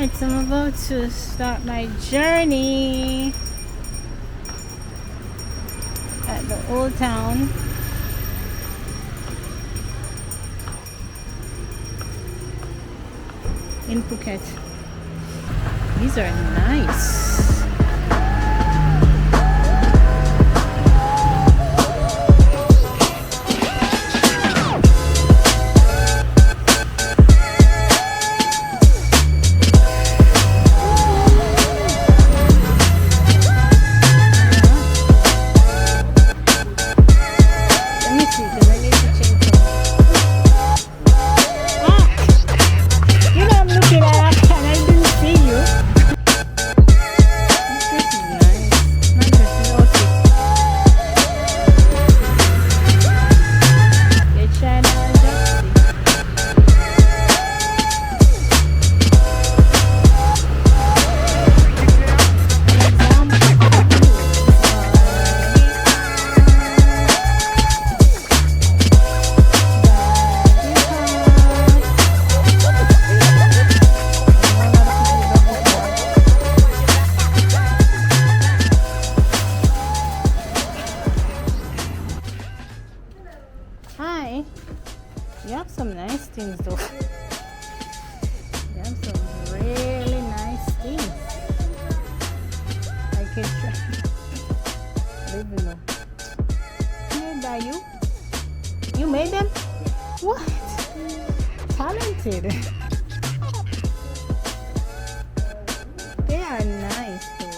Alright, so I'm about to start my journey at the Old Town. In Phuket. These are nice. Hi, you have some nice things though. You have some really nice things. I can try. I don't even know. Made by you? You made them? What? Talented. They are nice though.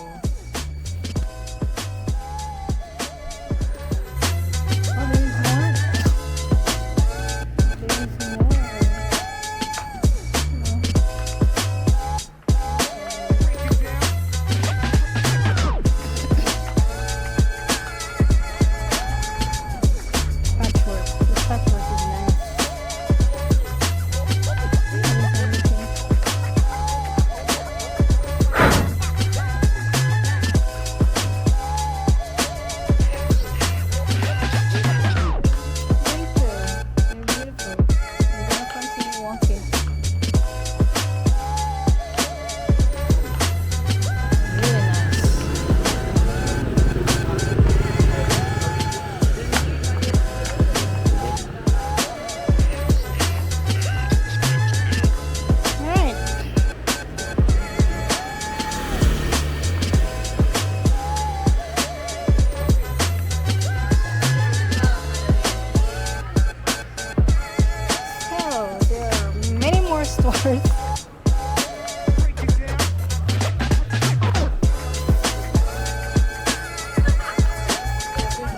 Stores.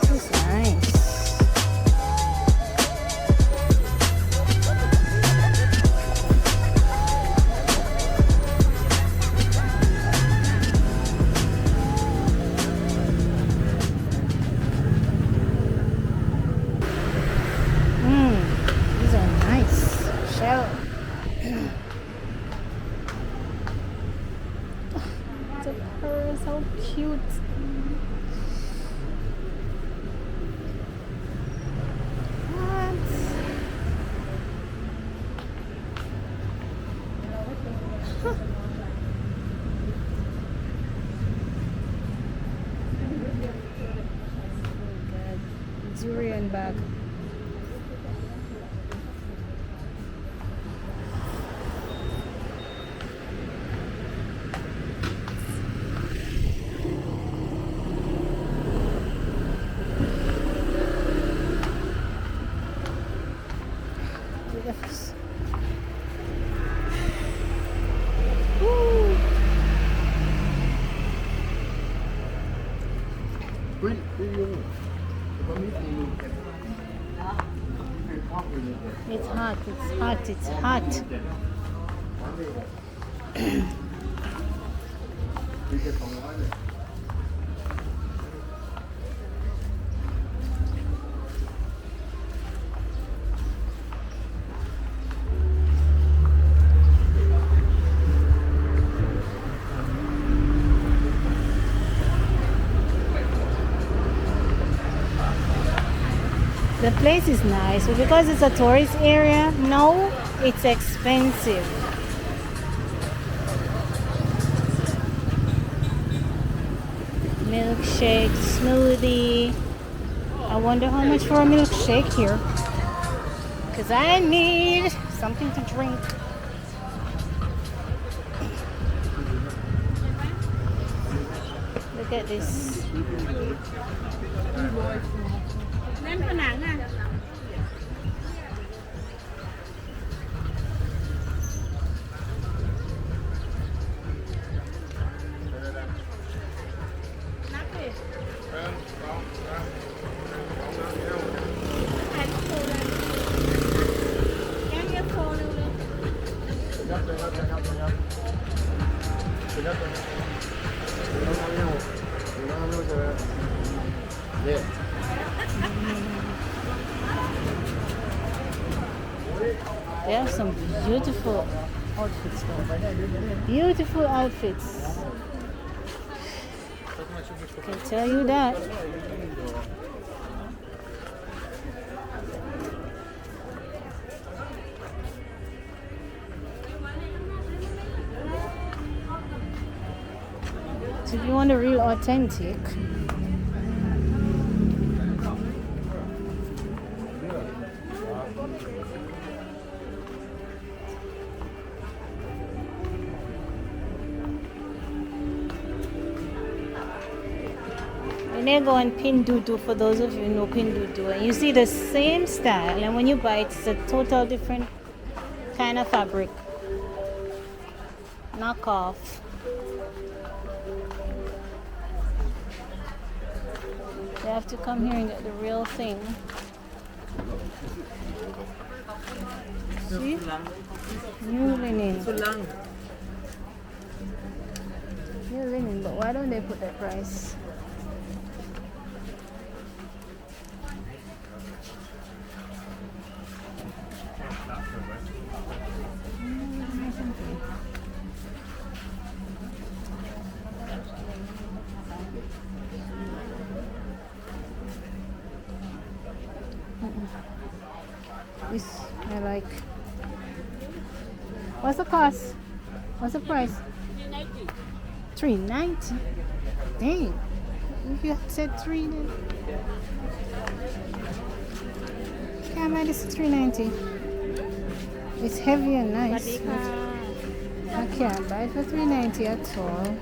This is nice. These are nice. Shell. The fur is so cute. What? Oh God. Durian bag. Yes. It's hot, it's hot, it's hot. The place is nice, but because it's a tourist area, no, it's expensive. Milkshake, smoothie. I wonder how much for a milkshake here. Because I need something to drink. Look at this. They have some beautiful outfits though. Beautiful outfits. Can tell you that. So if you want a real authentic, and they go on pindudu, for those of you who know pindudu, and you see the same style, and when you buy it, it's a total different kind of fabric. Knockoff. You have to come here and get the real thing. See? New linen. New linen, but why don't they put that price? This I like. What's the cost? What's the price? $3.90. Dang. If you had said $3 then. Can't buy this for $3.90. It's heavy and nice. I can't buy it for $3.90 at all.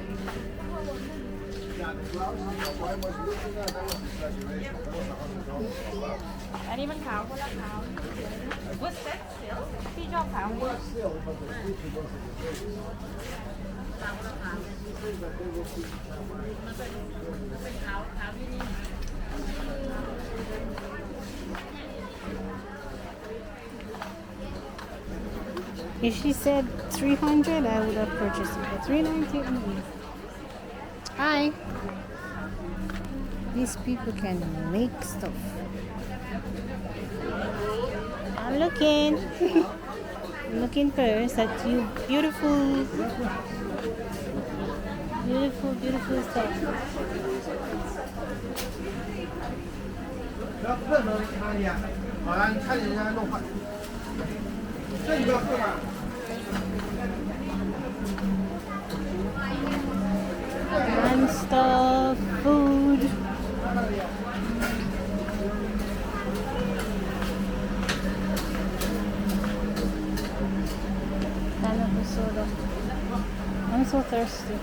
If she said 300, I would have purchased it, but 390. Hi. These people can make stuff. I'm looking. I'm looking first at you beautiful, beautiful stuff. And stuff, food. Pineapple soda. I'm so thirsty.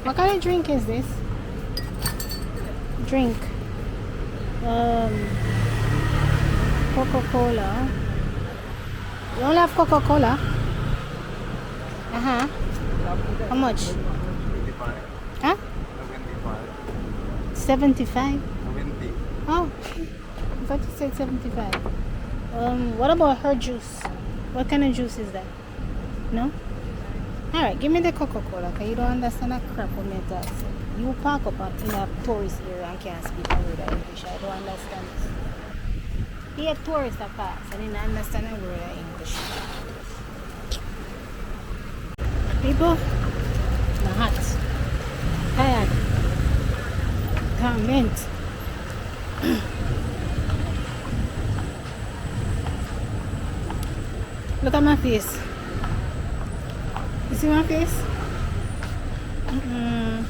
What kind of drink is this? Drink. Coca-Cola. You only have Coca-Cola? Uh-huh. How much? 75. Huh? 75? 70. Oh, I thought you said 75. What about her juice? What kind of juice is that? No? Alright, give me the Coca-Cola, because you don't understand a crap when you talk. You park up in a tourist area and can't speak a word of English. I don't understand this. Here tourists are pass and you don't understand a word of English. People, the hot, tired, torment. Look at my face. You see my face? Mm-mm.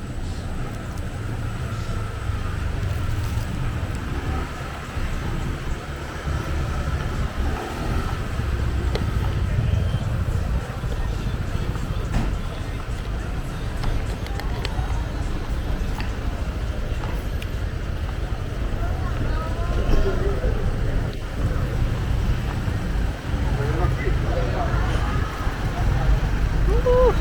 Ooh.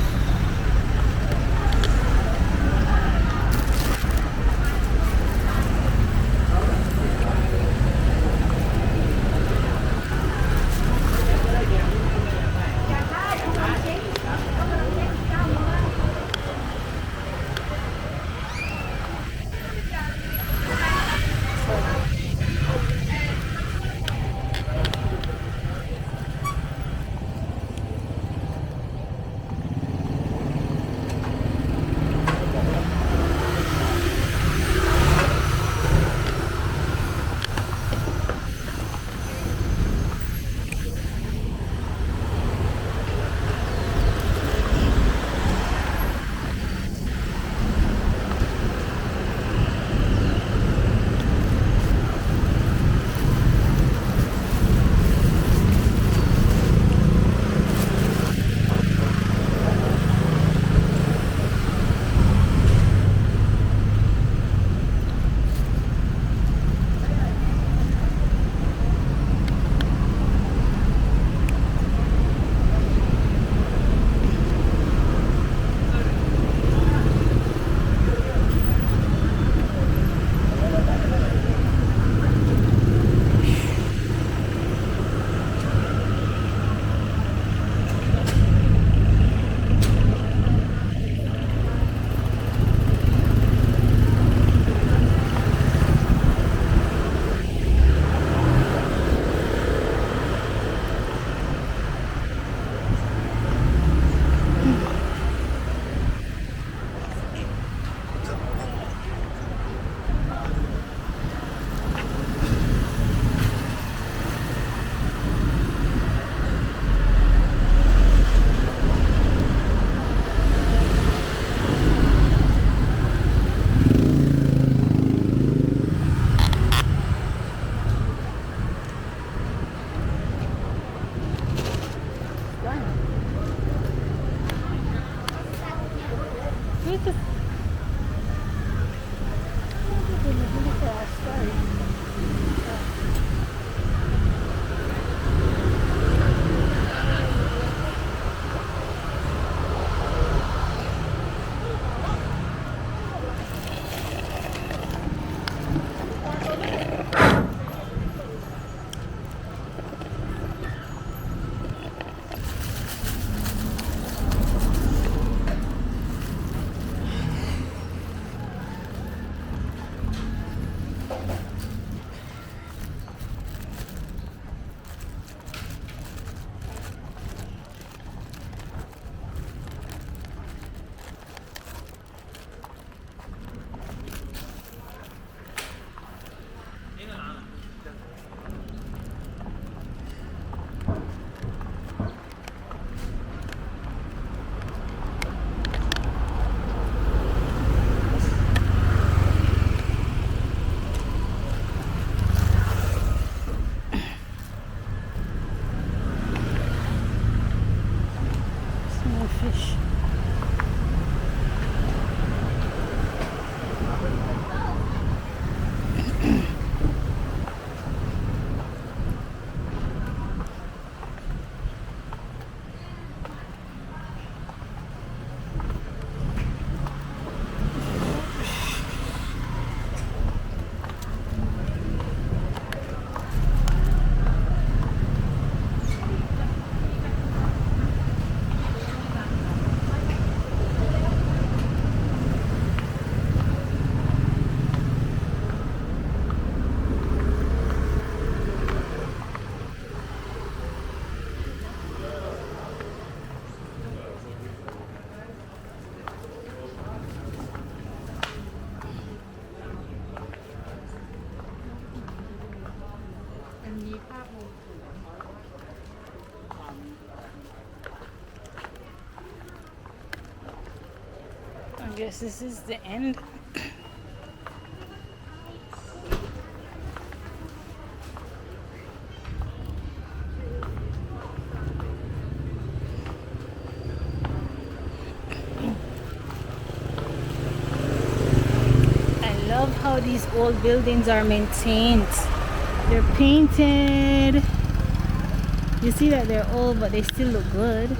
Look at small fish. guess this is the end. I love how these old buildings are maintained. They're painted. You see that they're old, but they still look good.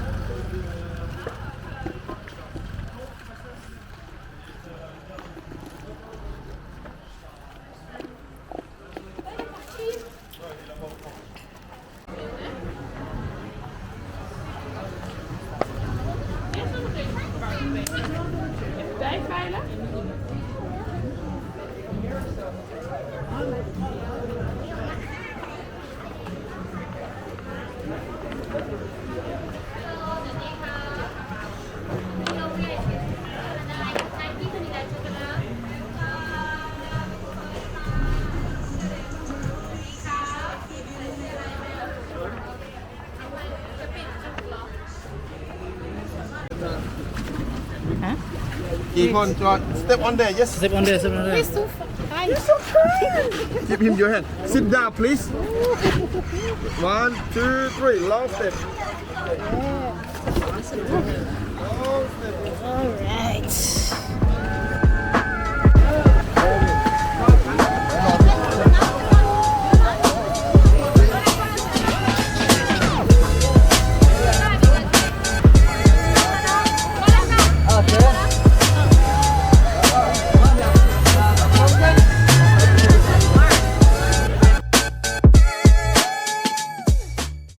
Huh? Keep on, John. Step on there, yes. Step on there, step on there. It's too fun. You're so kind. Give him your hand. Sit down, please. 1, 2, 3. Long step. Yeah.